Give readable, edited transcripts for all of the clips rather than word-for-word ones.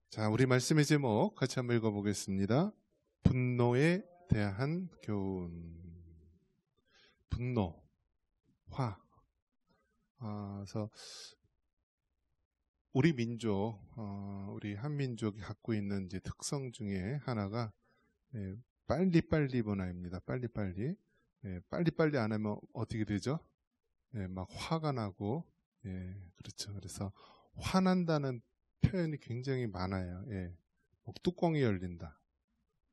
자, 우리 말씀의 제목 같이 한번 읽어보겠습니다. 분노에 대한 교훈. 분노, 화. 그래서 우리 민족, 우리 한민족이 갖고 있는 이제 특성 중에 하나가 빨리빨리 문화입니다. 빨리빨리. 빨리빨리 안 하면 어떻게 되죠? 막 화가 나고, 그렇죠. 그래서 화난다는 표현이 굉장히 많아요. 막 뚜껑이 열린다.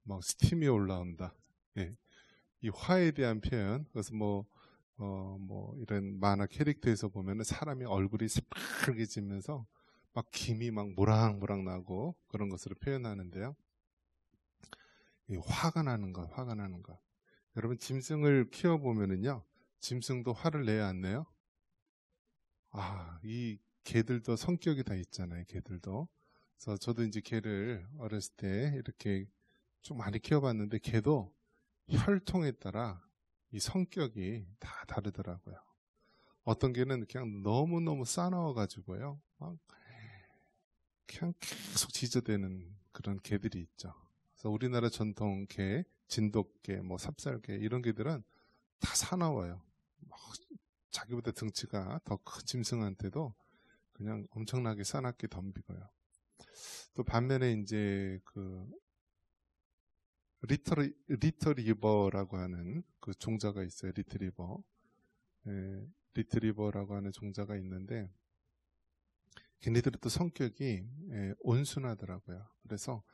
막 스팀이 올라온다. 이 화에 대한 표현. 그래서 뭐 이런 만화 캐릭터에서 보면은 사람이 얼굴이 새빨개지면서 막 김이 막 모락모락 나고 그런 것으로 표현하는데요. 이 화가 나는 것, 화가 나는 것. 여러분 짐승을 키워보면은요, 짐승도 화를 내야 안 내요? 이 개들도 성격이 다 있잖아요. 개들도. 그래서 저도 이제 개를 어렸을 때 이렇게 좀 많이 키워봤는데 개도 혈통에 따라 이 성격이 다 다르더라고요. 어떤 개는 그냥 너무너무 싸나워가지고요. 막 그냥 계속 지저대는 그런 개들이 있죠. 그래서 우리나라 전통 개, 진돗개, 뭐 삽살개 이런 개들은 다 사나워요. 막 자기보다 등치가 더 큰 짐승한테도 그냥 엄청나게 싸납게 덤비고요. 또 반면에 이제 그 리터리버라고 하는 그 종자가 있어요. 리트리버. 리트리버라고 하는 종자가 있는데 걔네들은 또 성격이 온순하더라고요. 그래서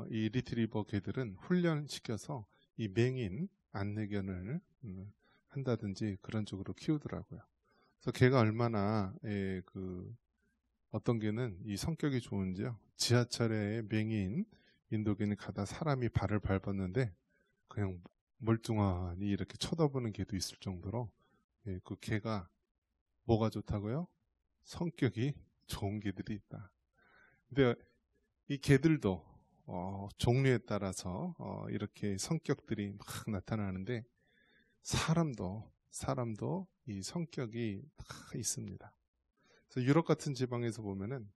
이 리트리버 개들은 훈련시켜서 이 맹인 안내견을 한다든지 그런 쪽으로 키우더라고요. 그래서 걔가 얼마나 어떤 개는 이 성격이 좋은지요. 지하철에 맹인 인도견이 가다 사람이 발을 밟았는데 그냥 멀뚱하니 이렇게 쳐다보는 개도 있을 정도로 그 개가 뭐가 좋다고요? 성격이 좋은 개들이 있다. 근데 이 개들도 종류에 따라서 이렇게 성격들이 막 나타나는데 사람도 이 성격이 다 있습니다. 그래서 유럽 같은 지방에서 보면은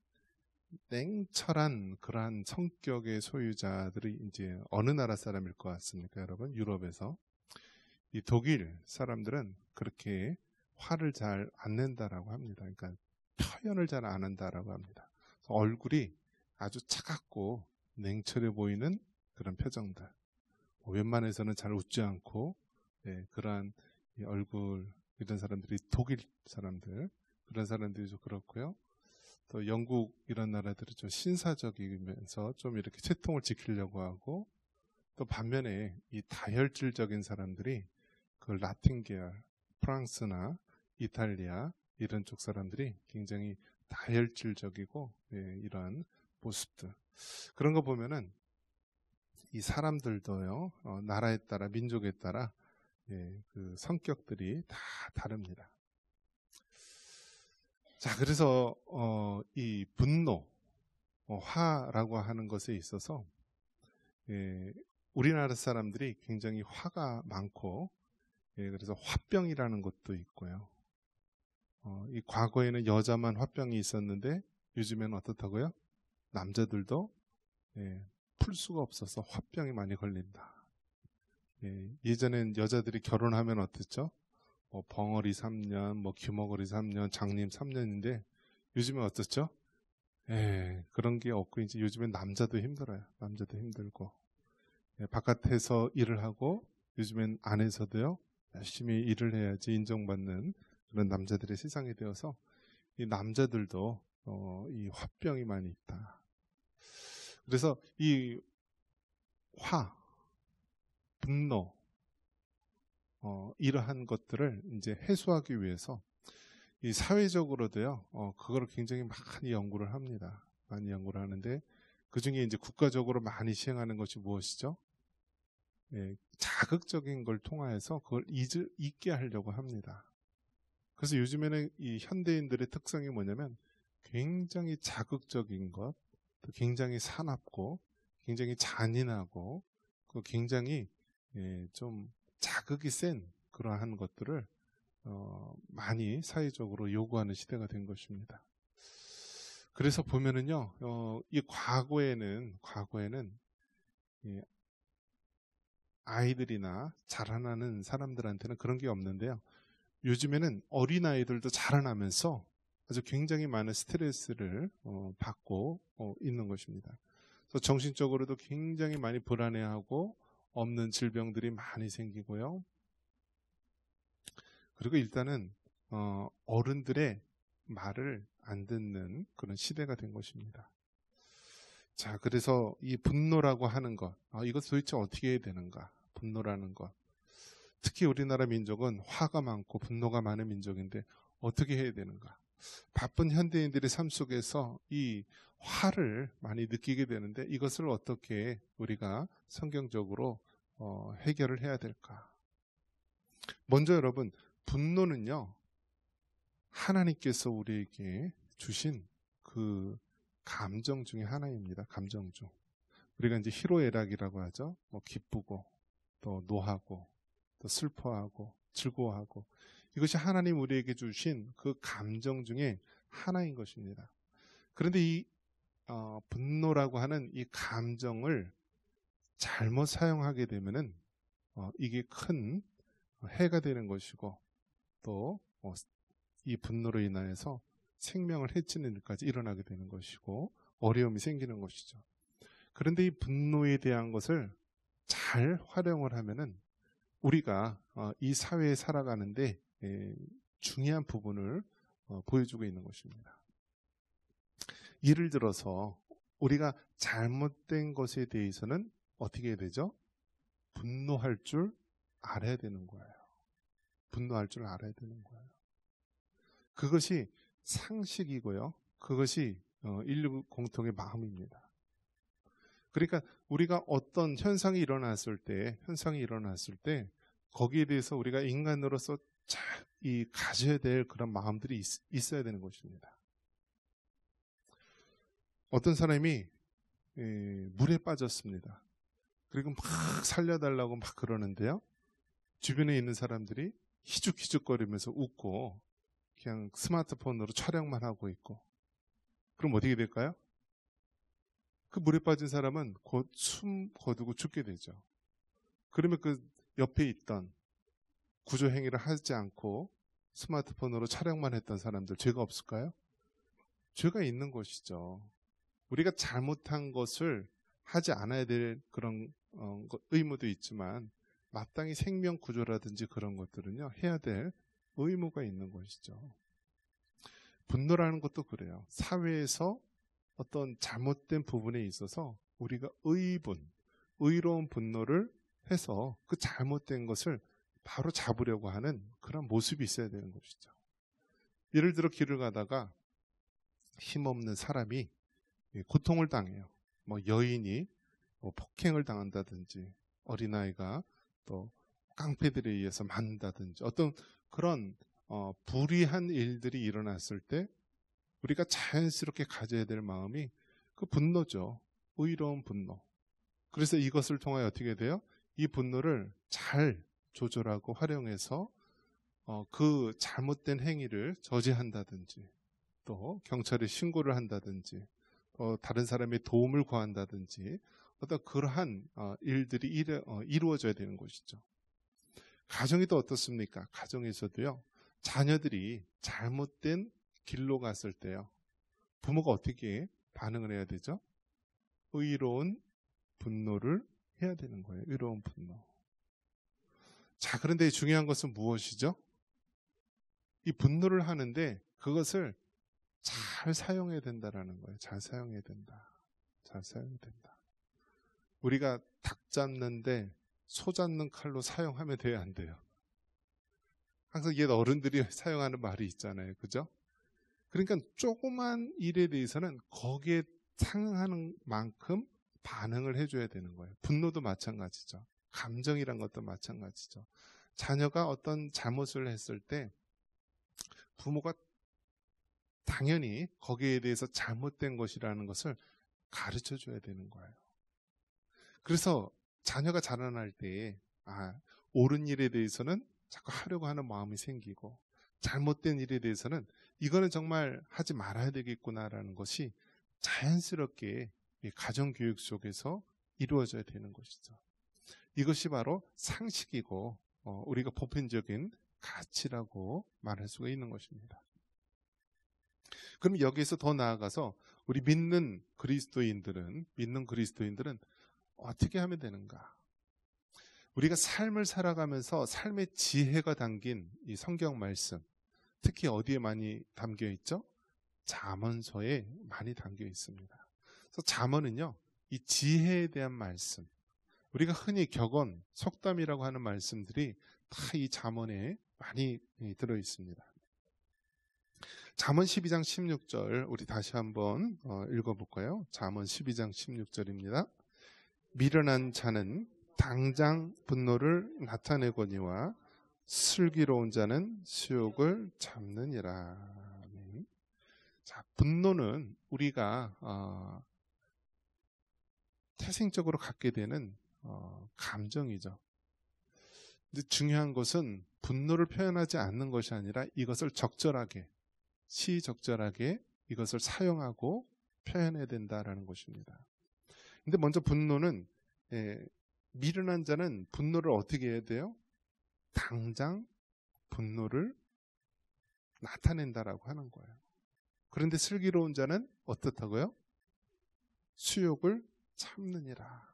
냉철한 그러한 성격의 소유자들이 이제 어느 나라 사람일 것 같습니까, 여러분? 유럽에서. 이 독일 사람들은 그렇게 화를 잘 안 낸다라고 합니다. 그러니까 표현을 잘 안 한다라고 합니다. 얼굴이 아주 차갑고 냉철해 보이는 그런 표정들. 웬만해서는 잘 웃지 않고 그러한 이 얼굴 이런 사람들이 독일 사람들 그런 사람들이 좀 그렇고요. 또 영국 이런 나라들은 좀 신사적이면서 좀 이렇게 채통을 지키려고 하고 또 반면에 이 다혈질적인 사람들이 그 라틴 계열, 프랑스나 이탈리아 이런 쪽 사람들이 굉장히 다혈질적이고 이러한 모습들 그런 거 보면은 이 사람들도요 나라에 따라 민족에 따라 그 성격들이 다 다릅니다. 자, 그래서 이 분노, 화라고 하는 것에 있어서 우리나라 사람들이 굉장히 화가 많고 그래서 화병이라는 것도 있고요. 이 과거에는 여자만 화병이 있었는데 요즘에는 어떻다고요? 남자들도 풀 수가 없어서 화병이 많이 걸린다. 예전엔 여자들이 결혼하면 어땠죠? 벙어리 3년, 뭐 귀머거리 3년, 장님 3년인데 요즘엔 어떻죠? 그런 게 없고 이제 요즘엔 남자도 힘들어요. 남자도 힘들고 바깥에서 일을 하고 요즘엔 안에서도요 열심히 일을 해야지 인정받는 그런 남자들의 세상이 되어서 이 남자들도 이 화병이 많이 있다. 그래서 이 분노 이러한 것들을 이제 해소하기 위해서 이 사회적으로도요 그거를 굉장히 많이 연구를 합니다. 많이 연구를 하는데 그 중에 이제 국가적으로 많이 시행하는 것이 무엇이죠? 자극적인 걸 통하여서 그걸 잊게 하려고 합니다. 그래서 요즘에는 이 현대인들의 특성이 뭐냐면 굉장히 자극적인 것, 또 굉장히 사납고 굉장히 잔인하고 굉장히 좀 자극이 센 그러한 것들을 많이 사회적으로 요구하는 시대가 된 것입니다. 그래서 보면은요, 이 과거에는 이 아이들이나 자라나는 사람들한테는 그런 게 없는데요. 요즘에는 어린아이들도 자라나면서 아주 굉장히 많은 스트레스를 받고 있는 것입니다. 그래서 정신적으로도 굉장히 많이 불안해하고 없는 질병들이 많이 생기고요. 그리고 일단은 어른들의 말을 안 듣는 그런 시대가 된 것입니다. 자, 그래서 이 분노라고 하는 것, 이것 도대체 어떻게 해야 되는가? 분노라는 것. 특히 우리나라 민족은 화가 많고 분노가 많은 민족인데 어떻게 해야 되는가? 바쁜 현대인들의 삶 속에서 이 화를 많이 느끼게 되는데 이것을 어떻게 우리가 성경적으로 해결을 해야 될까? 먼저 여러분, 분노는요, 하나님께서 우리에게 주신 그 감정 중에 하나입니다. 감정 중. 우리가 이제 희로애락이라고 하죠. 기쁘고 또 노하고 또 슬퍼하고 즐거워하고, 이것이 하나님 우리에게 주신 그 감정 중에 하나인 것입니다. 그런데 이 분노라고 하는 이 감정을 잘못 사용하게 되면은 이게 큰 해가 되는 것이고, 또 이 분노로 인하여서 생명을 해치는 일까지 일어나게 되는 것이고 어려움이 생기는 것이죠. 그런데 이 분노에 대한 것을 잘 활용을 하면은 우리가 이 사회에 살아가는데 중요한 부분을 보여주고 있는 것입니다. 예를 들어서 우리가 잘못된 것에 대해서는 어떻게 해야 되죠? 분노할 줄 알아야 되는 거예요. 분노할 줄 알아야 되는 거예요. 그것이 상식이고요. 그것이 인류 공통의 마음입니다. 그러니까 우리가 어떤 현상이 일어났을 때 거기에 대해서 우리가 인간으로서 가져야 될 그런 마음들이 있어야 되는 것입니다. 어떤 사람이 물에 빠졌습니다. 그리고 막 살려달라고 막 그러는데요. 주변에 있는 사람들이 희죽희죽거리면서 웃고 그냥 스마트폰으로 촬영만 하고 있고, 그럼 어떻게 될까요? 그 물에 빠진 사람은 곧 숨 거두고 죽게 되죠. 그러면 그 옆에 있던 구조 행위를 하지 않고 스마트폰으로 촬영만 했던 사람들 죄가 없을까요? 죄가 있는 것이죠. 우리가 잘못한 것을 하지 않아야 될 그런 의무도 있지만 마땅히 생명 구조라든지 그런 것들은요, 해야 될 의무가 있는 것이죠. 분노라는 것도 그래요. 사회에서 어떤 잘못된 부분에 있어서 우리가 의로운 분노를 해서 그 잘못된 것을 바로 잡으려고 하는 그런 모습이 있어야 되는 것이죠. 예를 들어 길을 가다가 힘없는 사람이 고통을 당해요. 여인이 폭행을 당한다든지, 어린아이가 또 깡패들에 의해서 맞는다든지, 어떤 그런 불의한 일들이 일어났을 때 우리가 자연스럽게 가져야 될 마음이 그 분노죠. 의로운 분노. 그래서 이것을 통하여 어떻게 돼요? 이 분노를 잘 조절하고 활용해서 그 잘못된 행위를 저지한다든지, 또 경찰에 신고를 한다든지, 다른 사람의 도움을 구한다든지, 어떤 그러한 일들이 이루어져야 되는 것이죠. 가정이 또 어떻습니까? 가정에서도요, 자녀들이 잘못된 길로 갔을 때요, 부모가 어떻게 반응을 해야 되죠? 의로운 분노를 해야 되는 거예요. 의로운 분노. 자, 그런데 중요한 것은 무엇이죠? 이 분노를 하는데 그것을 잘 사용해야 된다라는 거예요. 잘 사용해야 된다. 잘 사용해야 된다. 우리가 닭 잡는데 소 잡는 칼로 사용하면 돼요, 안 돼요? 항상 옛 어른들이 사용하는 말이 있잖아요. 그죠? 그러니까 조그만 일에 대해서는 거기에 상응하는 만큼 반응을 해줘야 되는 거예요. 분노도 마찬가지죠. 감정이란 것도 마찬가지죠. 자녀가 어떤 잘못을 했을 때 부모가 당연히 거기에 대해서 잘못된 것이라는 것을 가르쳐 줘야 되는 거예요. 그래서 자녀가 자라날 때 옳은 일에 대해서는 자꾸 하려고 하는 마음이 생기고, 잘못된 일에 대해서는 이거는 정말 하지 말아야 되겠구나라는 것이 자연스럽게 이 가정교육 속에서 이루어져야 되는 것이죠. 이것이 바로 상식이고 우리가 보편적인 가치라고 말할 수가 있는 것입니다. 그럼 여기에서 더 나아가서 우리 믿는 그리스도인들은 어떻게 하면 되는가? 우리가 삶을 살아가면서 삶의 지혜가 담긴 이 성경 말씀, 특히 어디에 많이 담겨 있죠? 잠언서에 많이 담겨 있습니다. 그래서 잠언은요, 이 지혜에 대한 말씀, 우리가 흔히 격언, 속담이라고 하는 말씀들이 다 이 잠언에 많이 들어 있습니다. 잠언 12장 16절 우리 다시 한번 읽어볼까요? 잠언 12장 16절입니다. 미련한 자는 당장 분노를 나타내거니와 슬기로운 자는 수욕을 참느니라. 자, 분노는 우리가 태생적으로 갖게 되는 감정이죠. 근데 중요한 것은 분노를 표현하지 않는 것이 아니라 이것을 적절하게, 시적절하게 이것을 사용하고 표현해야 된다라는 것입니다. 근데 먼저 분노는 미련한 자는 분노를 어떻게 해야 돼요? 당장 분노를 나타낸다라고 하는 거예요. 그런데 슬기로운 자는 어떻다고요? 수욕을 참느니라.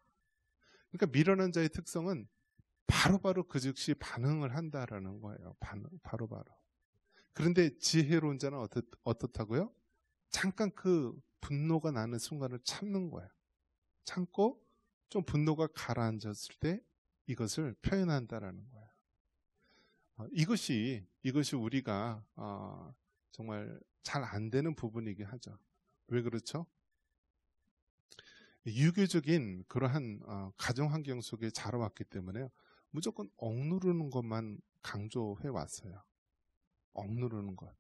그러니까 미련한 자의 특성은 바로바로 그 즉시 반응을 한다라는 거예요. 바로바로. 그런데 지혜로운 자는 어떻다고요? 잠깐 그 분노가 나는 순간을 참는 거예요. 참고 좀 분노가 가라앉았을 때 이것을 표현한다라는 거예요. 이것이 우리가 정말 잘 안 되는 부분이긴 하죠. 왜 그렇죠? 유교적인 그러한 가정 환경 속에 자라왔기 때문에 무조건 억누르는 것만 강조해 왔어요. 억누르는 것.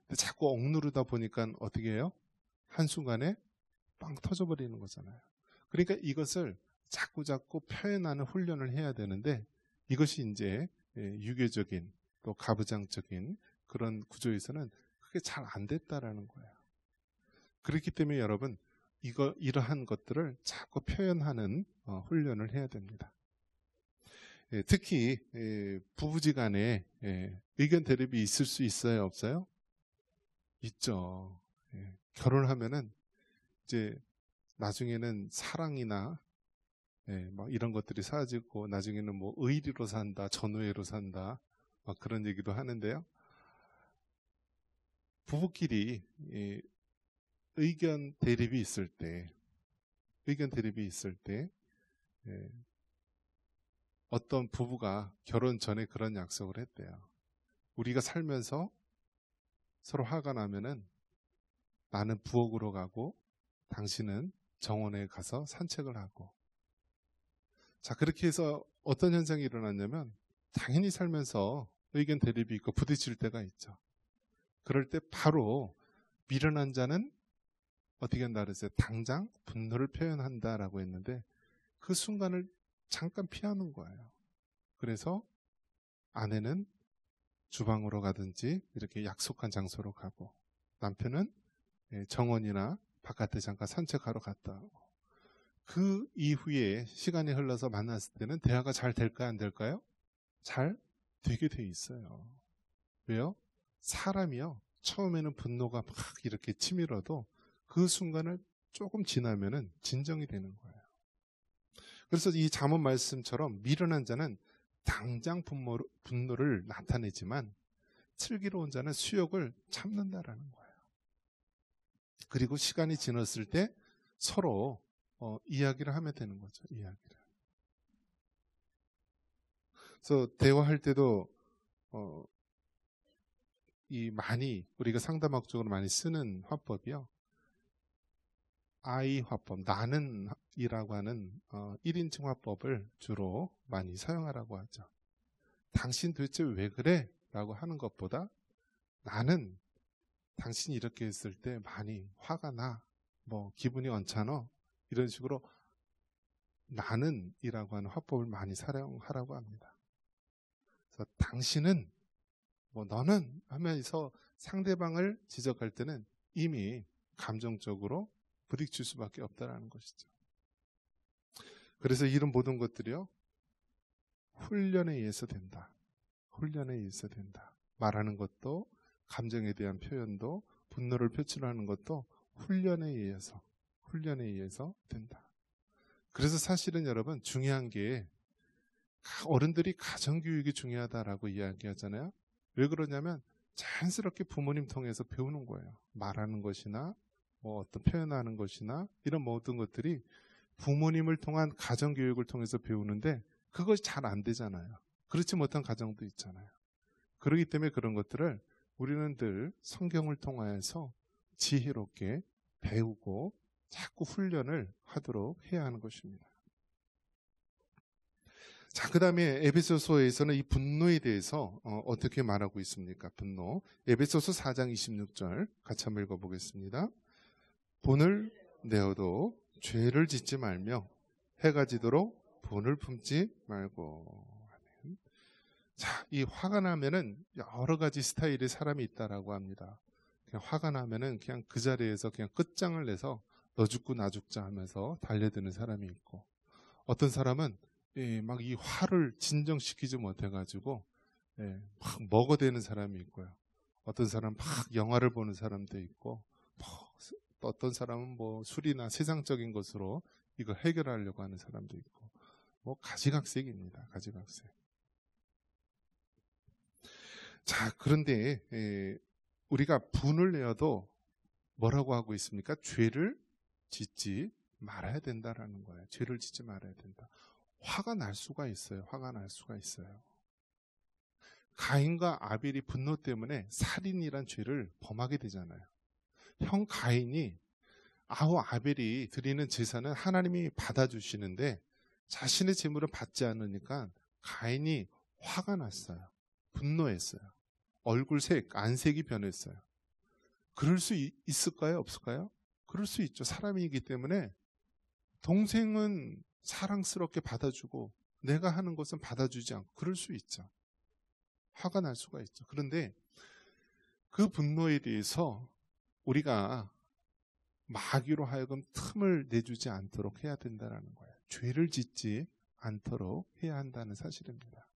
근데 자꾸 억누르다 보니까 어떻게 해요? 한순간에 빵 터져버리는 거잖아요. 그러니까 이것을 자꾸 표현하는 훈련을 해야 되는데 이것이 이제 유교적인 또 가부장적인 그런 구조에서는 그게 잘 안 됐다라는 거예요. 그렇기 때문에 여러분 이러한 것들을 자꾸 표현하는 훈련을 해야 됩니다. 특히 부부지간에 의견 대립이 있을 수 있어요, 없어요? 있죠. 결혼하면은 이제 나중에는 사랑이나 막 이런 것들이 사라지고 나중에는 뭐 의리로 산다, 전우애로 산다, 막 그런 얘기도 하는데요. 부부끼리 의견 대립이 있을 때 어떤 부부가 결혼 전에 그런 약속을 했대요. 우리가 살면서 서로 화가 나면은 나는 부엌으로 가고 당신은 정원에 가서 산책을 하고. 자, 그렇게 해서 어떤 현상이 일어났냐면 당연히 살면서 의견 대립이 있고 부딪힐 때가 있죠. 그럴 때 바로 미련한 자는 어떻게 한다 그랬어요? 당장 분노를 표현한다라고 했는데 그 순간을 잠깐 피하는 거예요. 그래서 아내는 주방으로 가든지 이렇게 약속한 장소로 가고 남편은 정원이나 바깥에 잠깐 산책하러 갔다 오고 그 이후에 시간이 흘러서 만났을 때는 대화가 잘 될까 안 될까요? 잘 되게 돼 있어요. 왜요? 사람이요. 처음에는 분노가 막 이렇게 치밀어도 그 순간을 조금 지나면은 진정이 되는 거예요. 그래서 이 잠언 말씀처럼 미련한 자는 당장 분노를 나타내지만 슬기로운 자는 수욕을 참는다라는 거예요. 그리고 시간이 지났을 때 서로 이야기를 하면 되는 거죠. 이야기를. 그래서 대화할 때도 우리가 상담학적으로 많이 쓰는 화법이요. I 화법, 나는 이라고 하는 1인칭 화법을 주로 많이 사용하라고 하죠. 당신 도대체 왜 그래? 라고 하는 것보다 나는 당신이 이렇게 했을 때 많이 화가 나, 뭐 기분이 언짢아, 이런 식으로 나는 이라고 하는 화법을 많이 사용하라고 합니다. 그래서 당신은 뭐 너는 하면서 상대방을 지적할 때는 이미 감정적으로 부딪힐 수밖에 없다는 것이죠. 그래서 이런 모든 것들이요, 훈련에 의해서 된다. 훈련에 의해서 된다. 말하는 것도, 감정에 대한 표현도, 분노를 표출하는 것도 훈련에 의해서 된다. 그래서 사실은 여러분, 중요한 게 어른들이 가정교육이 중요하다라고 이야기하잖아요. 왜 그러냐면 자연스럽게 부모님 통해서 배우는 거예요. 말하는 것이나 뭐 어떤 표현하는 것이나 이런 모든 것들이 부모님을 통한 가정교육을 통해서 배우는데 그것이 잘 안 되잖아요. 그렇지 못한 가정도 있잖아요. 그렇기 때문에 그런 것들을 우리는 늘 성경을 통하여서 지혜롭게 배우고 자꾸 훈련을 하도록 해야 하는 것입니다. 자, 그 다음에 에베소서에서는 이 분노에 대해서 어떻게 말하고 있습니까? 분노. 에베소서 4장 26절 같이 한번 읽어보겠습니다. 본을 내어도 죄를 짓지 말며 해가 지도록 본을 품지 말고. 자, 이 화가 나면은 여러 가지 스타일의 사람이 있다라고 합니다. 그냥 화가 나면은 그냥 그 자리에서 그냥 끝장을 내서 너 죽고 나 죽자 하면서 달려드는 사람이 있고, 어떤 사람은 막 이 화를 진정시키지 못해가지고 막 먹어대는 사람이 있고요. 어떤 사람은 막 영화를 보는 사람도 있고, 또 어떤 사람은 뭐 술이나 세상적인 것으로 이걸 해결하려고 하는 사람도 있고, 뭐 가지각색입니다. 가지각색. 자, 그런데 우리가 분을 내어도 뭐라고 하고 있습니까? 죄를 짓지 말아야 된다라는 거예요. 죄를 짓지 말아야 된다. 화가 날 수가 있어요. 화가 날 수가 있어요. 가인과 아벨이 분노 때문에 살인이란 죄를 범하게 되잖아요. 형 가인이 아벨이 드리는 제사는 하나님이 받아주시는데 자신의 제물을 받지 않으니까 가인이 화가 났어요. 분노했어요. 얼굴색, 안색이 변했어요. 그럴 수 있을까요? 없을까요? 그럴 수 있죠. 사람이기 때문에 동생은 사랑스럽게 받아주고 내가 하는 것은 받아주지 않고 그럴 수 있죠. 화가 날 수가 있죠. 그런데 그 분노에 대해서 우리가 마귀로 하여금 틈을 내주지 않도록 해야 된다는 거예요. 죄를 짓지 않도록 해야 한다는 사실입니다.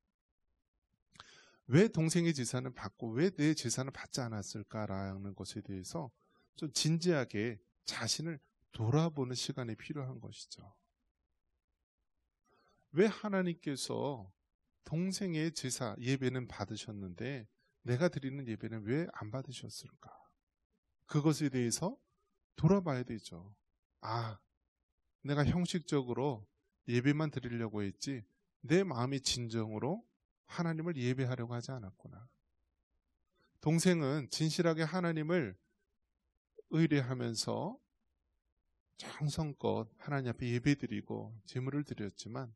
왜 동생의 제사는 받고 왜 내 제사는 받지 않았을까라는 것에 대해서 좀 진지하게 자신을 돌아보는 시간이 필요한 것이죠. 왜 하나님께서 동생의 제사 예배는 받으셨는데 내가 드리는 예배는 왜 안 받으셨을까? 그것에 대해서 돌아봐야 되죠. 내가 형식적으로 예배만 드리려고 했지 내 마음이 진정으로 하나님을 예배하려고 하지 않았구나. 동생은 진실하게 하나님을 의뢰하면서 정성껏 하나님 앞에 예배드리고 제물을 드렸지만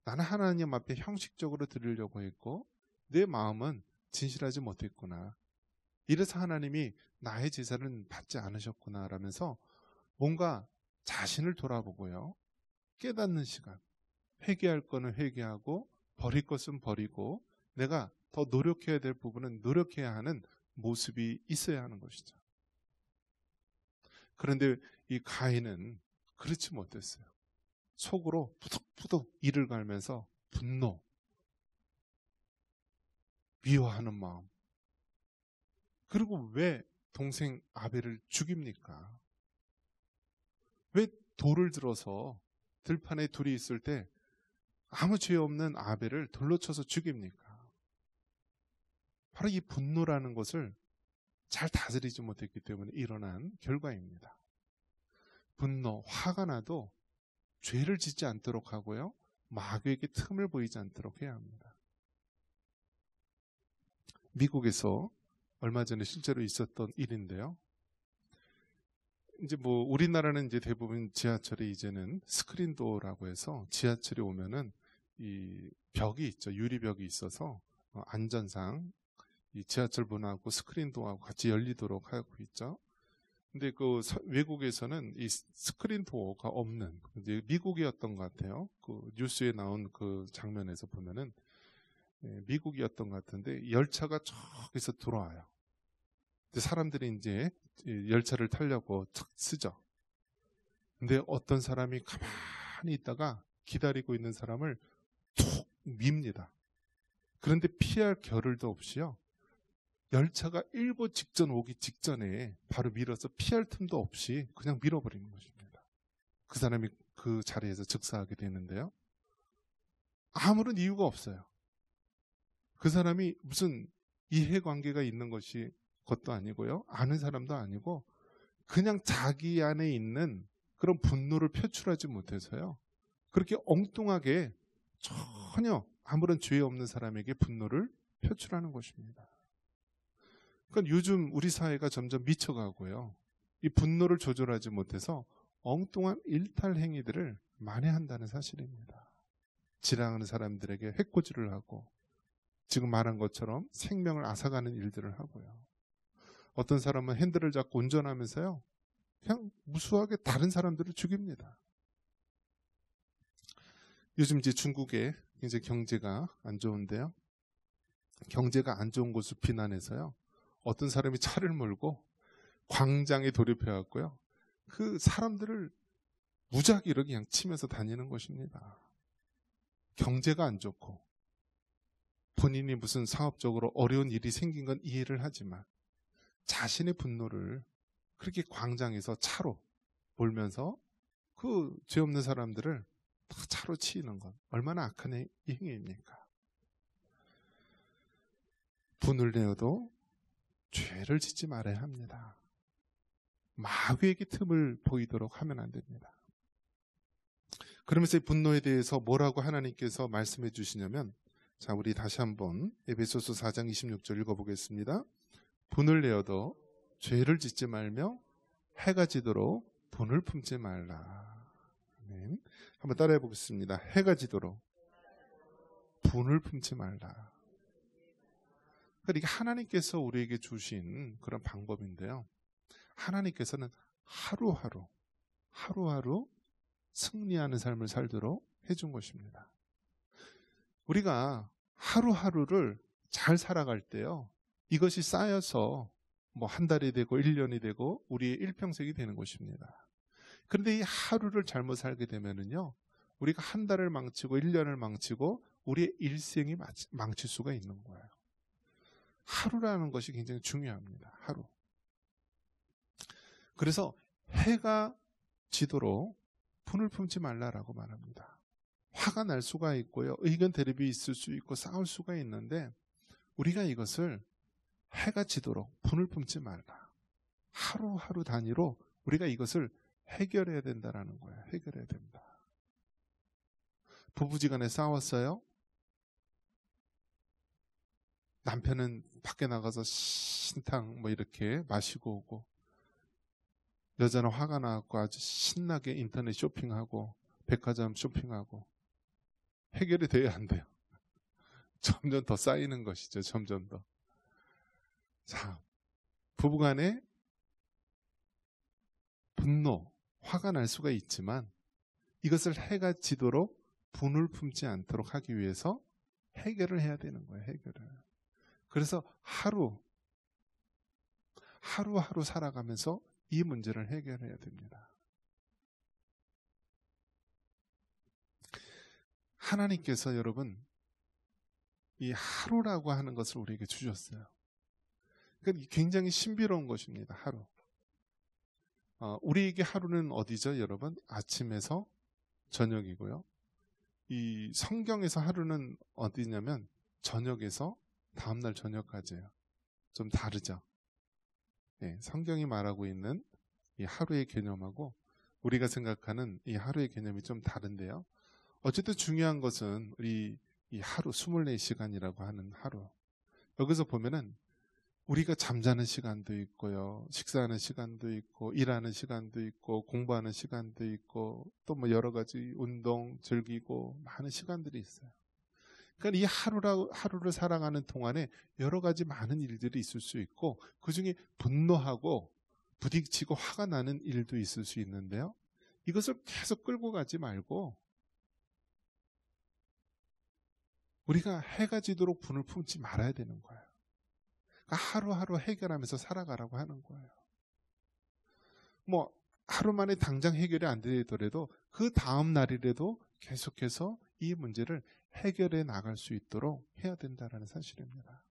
나는 하나님 앞에 형식적으로 드리려고 했고 내 마음은 진실하지 못했구나. 이래서 하나님이 나의 제사는 받지 않으셨구나 라면서 뭔가 자신을 돌아보고요. 깨닫는 시간. 회개할 거는 회개하고 버릴 것은 버리고 내가 더 노력해야 될 부분은 노력해야 하는 모습이 있어야 하는 것이죠. 그런데 이 가인은 그렇지 못했어요. 속으로 푸득푸득 이를 갈면서 분노, 미워하는 마음. 그리고 왜 동생 아벨을 죽입니까? 왜 돌을 들어서 들판에 둘이 있을 때 아무 죄 없는 아벨을 돌로 쳐서 죽입니까? 바로 이 분노라는 것을 잘 다스리지 못했기 때문에 일어난 결과입니다. 분노, 화가 나도 죄를 짓지 않도록 하고요. 마귀에게 틈을 보이지 않도록 해야 합니다. 미국에서 얼마 전에 실제로 있었던 일인데요. 이제 뭐 우리나라는 이제 대부분 지하철이 이제는 스크린도어라고 해서 지하철에 오면은 이 벽이 있죠. 유리벽이 있어서 안전상 이 지하철 문하고 스크린도어하고 같이 열리도록 하고 있죠. 근데 그 외국에서는 이 스크린도어가 없는 이제 미국이었던 것 같아요. 그 뉴스에 나온 그 장면에서 보면은 미국이었던 것 같은데 열차가 저기서 들어와요. 사람들이 이제 열차를 타려고 척 쓰죠. 근데 어떤 사람이 가만히 있다가 기다리고 있는 사람을 툭 밉니다. 그런데 피할 겨를도 없이요. 열차가 일보 직전 오기 직전에 바로 밀어서 피할 틈도 없이 그냥 밀어버리는 것입니다. 그 사람이 그 자리에서 즉사하게 되는데요. 아무런 이유가 없어요. 그 사람이 무슨 이해관계가 있는 것도 아니고요. 아는 사람도 아니고 그냥 자기 안에 있는 그런 분노를 표출하지 못해서요. 그렇게 엉뚱하게 전혀 아무런 죄 없는 사람에게 분노를 표출하는 것입니다. 그러니까 요즘 우리 사회가 점점 미쳐가고요. 이 분노를 조절하지 못해서 엉뚱한 일탈 행위들을 만회한다는 사실입니다. 지나가는 사람들에게 해코지를 하고 지금 말한 것처럼 생명을 앗아가는 일들을 하고요. 어떤 사람은 핸들을 잡고 운전하면서요. 그냥 무수하게 다른 사람들을 죽입니다. 요즘 이제 중국에 이제 경제가 안 좋은데요. 경제가 안 좋은 곳을 비난해서요. 어떤 사람이 차를 몰고 광장에 돌입해왔고요. 그 사람들을 무작위로 그냥 치면서 다니는 것입니다. 경제가 안 좋고 본인이 무슨 사업적으로 어려운 일이 생긴 건 이해를 하지만 자신의 분노를 그렇게 광장에서 차로 몰면서 그 죄 없는 사람들을 다 차로 치이는 건 얼마나 악한 행위입니까? 분을 내어도 죄를 짓지 말아야 합니다. 마귀에게 틈을 보이도록 하면 안 됩니다. 그러면서 이 분노에 대해서 뭐라고 하나님께서 말씀해 주시냐면, 자, 우리 다시 한번 에베소서 4장 26절 읽어보겠습니다. 분을 내어도 죄를 짓지 말며 해가 지도록 분을 품지 말라. 아멘. 한번 따라해 보겠습니다. 해가 지도록 분을 품지 말라. 그러니까 하나님께서 우리에게 주신 그런 방법인데요. 하나님께서는 하루하루 승리하는 삶을 살도록 해준 것입니다. 우리가 하루하루를 잘 살아갈 때요. 이것이 쌓여서 뭐 한 달이 되고 1년이 되고 우리의 일평생이 되는 것입니다. 그런데 이 하루를 잘못 살게 되면은요. 우리가 한 달을 망치고 1년을 망치고 우리의 일생이 망칠 수가 있는 거예요. 하루라는 것이 굉장히 중요합니다. 하루. 그래서 해가 지도록 분을 품지 말라라고 말합니다. 화가 날 수가 있고요. 의견 대립이 있을 수 있고 싸울 수가 있는데 우리가 이것을 해가 지도록 분을 품지 말라. 하루하루 단위로 우리가 이것을 해결해야 된다라는 거예요. 해결해야 된다. 부부지간에 싸웠어요. 남편은 밖에 나가서 신탕 뭐 이렇게 마시고 오고 여자는 화가 나갖고 아주 신나게 인터넷 쇼핑하고 백화점 쇼핑하고 해결이 돼야 안 돼요. 점점 더 쌓이는 것이죠. 점점 더. 자, 부부간에 분노, 화가 날 수가 있지만 이것을 해가 지도록 분을 품지 않도록 하기 위해서 해결을 해야 되는 거예요. 해결을. 그래서 하루하루 살아가면서 이 문제를 해결해야 됩니다. 하나님께서 여러분 이 하루라고 하는 것을 우리에게 주셨어요. 그러니까 굉장히 신비로운 것입니다. 하루. 우리에게 하루는 어디죠, 여러분? 아침에서 저녁이고요. 이 성경에서 하루는 어디냐면 저녁에서 다음날 저녁까지예요. 좀 다르죠. 네, 성경이 말하고 있는 이 하루의 개념하고 우리가 생각하는 이 하루의 개념이 좀 다른데요. 어쨌든 중요한 것은 우리 이 하루 24시간이라고 하는 하루. 여기서 보면은 우리가 잠자는 시간도 있고요. 식사하는 시간도 있고 일하는 시간도 있고 공부하는 시간도 있고 또 뭐 여러 가지 운동 즐기고 많은 시간들이 있어요. 그러니까 이 하루를 살아가는 동안에 여러 가지 많은 일들이 있을 수 있고 그중에 분노하고 부딪히고 화가 나는 일도 있을 수 있는데요. 이것을 계속 끌고 가지 말고 우리가 해가 지도록 분을 품지 말아야 되는 거예요. 하루하루 해결하면서 살아가라고 하는 거예요. 뭐 하루 만에 당장 해결이 안 되더라도 그 다음 날이라도 계속해서 이 문제를 해결해 나갈 수 있도록 해야 된다는 사실입니다.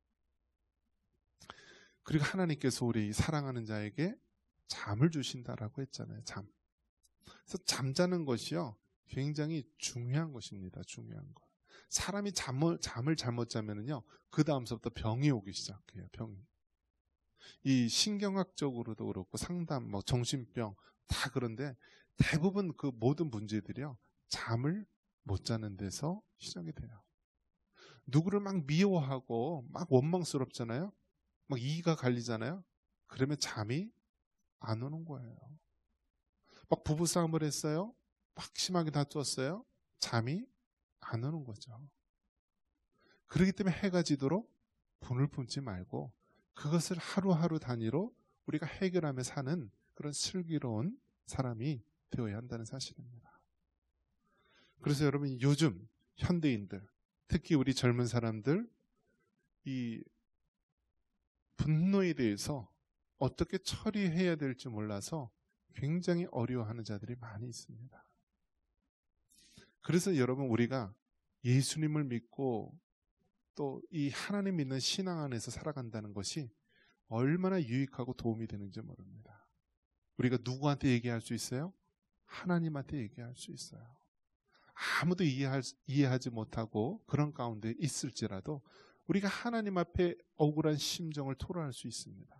그리고 하나님께서 우리 사랑하는 자에게 잠을 주신다라고 했잖아요. 잠. 그래서 잠자는 것이요, 굉장히 중요한 것입니다. 중요한 것. 사람이 잠을 잘못 자면은요, 그 다음서부터 병이 오기 시작해요. 병이. 이 신경학적으로도 그렇고 상담, 뭐 정신병 다 그런데 대부분 그 모든 문제들이요, 잠을 못 자는 데서 시작이 돼요. 누구를 막 미워하고 막 원망스럽잖아요. 막 이가 갈리잖아요. 그러면 잠이 안 오는 거예요. 막 부부싸움을 했어요. 막 심하게 다투었어요. 잠이 안 오는 거죠. 그렇기 때문에 해가 지도록 분을 품지 말고 그것을 하루하루 단위로 우리가 해결하며 사는 그런 슬기로운 사람이 되어야 한다는 사실입니다. 그래서 여러분, 요즘 현대인들, 특히 우리 젊은 사람들, 이 분노에 대해서 어떻게 처리해야 될지 몰라서 굉장히 어려워하는 자들이 많이 있습니다. 그래서 여러분, 우리가 예수님을 믿고 또 이 하나님 믿는 신앙 안에서 살아간다는 것이 얼마나 유익하고 도움이 되는지 모릅니다. 우리가 누구한테 얘기할 수 있어요? 하나님한테 얘기할 수 있어요. 아무도 이해하지 못하고 그런 가운데 있을지라도 우리가 하나님 앞에 억울한 심정을 토로할 수 있습니다.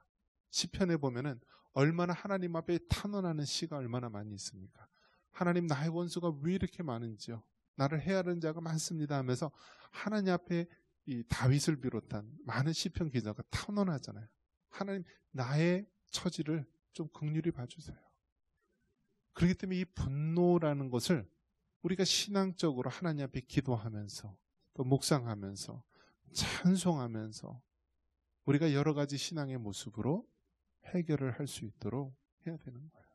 시편에 보면은 얼마나 하나님 앞에 탄원하는 시가 얼마나 많이 있습니까? 하나님, 나의 원수가 왜 이렇게 많은지요? 나를 해하는 자가 많습니다 하면서 하나님 앞에 이 다윗을 비롯한 많은 시편 기자가 탄원하잖아요. 하나님, 나의 처지를 좀 긍휼히 봐주세요. 그렇기 때문에 이 분노라는 것을 우리가 신앙적으로 하나님 앞에 기도하면서 또 묵상하면서 찬송하면서 우리가 여러 가지 신앙의 모습으로 해결을 할 수 있도록 해야 되는 거예요.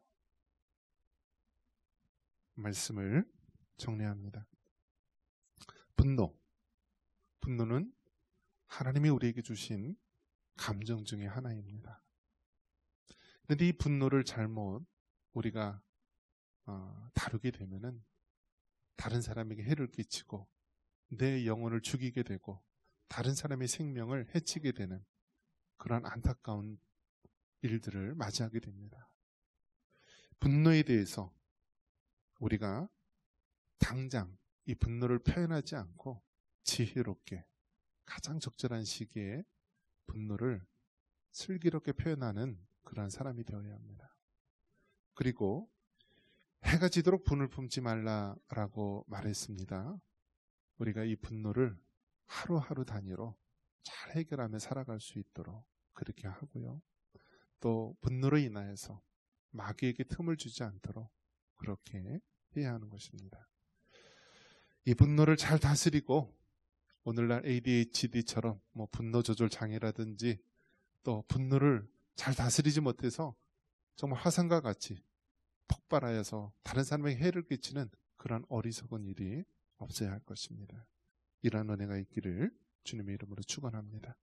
말씀을 정리합니다. 분노는 하나님이 우리에게 주신 감정 중에 하나입니다. 그런데 이 분노를 잘못 우리가 다루게 되면은 다른 사람에게 해를 끼치고 내 영혼을 죽이게 되고 다른 사람의 생명을 해치게 되는 그런 안타까운 일들을 맞이하게 됩니다. 분노에 대해서 우리가 당장 이 분노를 표현하지 않고 지혜롭게 가장 적절한 시기에 분노를 슬기롭게 표현하는 그러한 사람이 되어야 합니다. 그리고 해가 지도록 분을 품지 말라라고 말했습니다. 우리가 이 분노를 하루하루 단위로 잘 해결하며 살아갈 수 있도록 그렇게 하고요. 또 분노로 인하여서 마귀에게 틈을 주지 않도록 그렇게 해야 하는 것입니다. 이 분노를 잘 다스리고 오늘날 ADHD처럼 뭐 분노 조절 장애라든지 또 분노를 잘 다스리지 못해서 정말 화산과 같이 폭발하여서 다른 사람에게 해를 끼치는 그런 어리석은 일이 없어야 할 것입니다. 이러한 은혜가 있기를 주님의 이름으로 축원합니다.